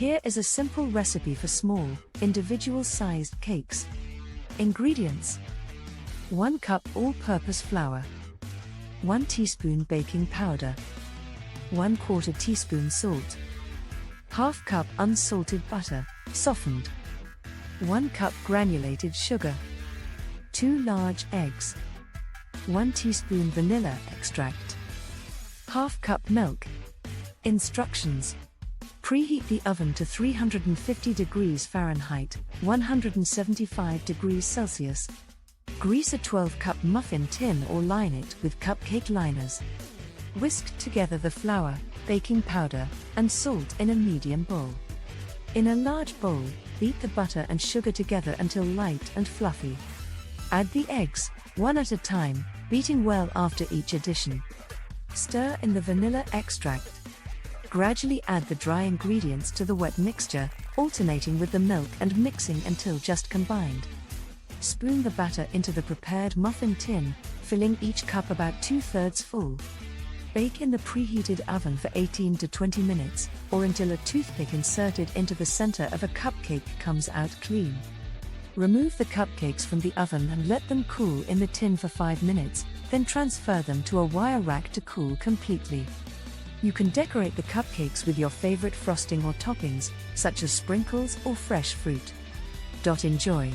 Here is a simple recipe for small, individual-sized cakes. Ingredients: 1 cup all-purpose flour, 1 teaspoon baking powder, 1/4 teaspoon salt, ½ cup unsalted butter, softened, 1 cup granulated sugar, 2 large eggs, 1 teaspoon vanilla extract, ½ cup milk. Instructions: preheat the oven to 350 degrees Fahrenheit, 175 degrees Celsius. Grease a 12-cup muffin tin or line it with cupcake liners. Whisk together the flour, baking powder, and salt in a medium bowl. In a large bowl, beat the butter and sugar together until light and fluffy. Add the eggs, one at a time, beating well after each addition. Stir in the vanilla extract. Gradually add the dry ingredients to the wet mixture, alternating with the milk and mixing until just combined. Spoon the batter into the prepared muffin tin, filling each cup about 2/3 full. Bake in the preheated oven for 18 to 20 minutes, or until a toothpick inserted into the center of a cupcake comes out clean. Remove the cupcakes from the oven and let them cool in the tin for 5 minutes, then transfer them to a wire rack to cool completely. You can decorate the cupcakes with your favorite frosting or toppings, such as sprinkles or fresh fruit. Enjoy!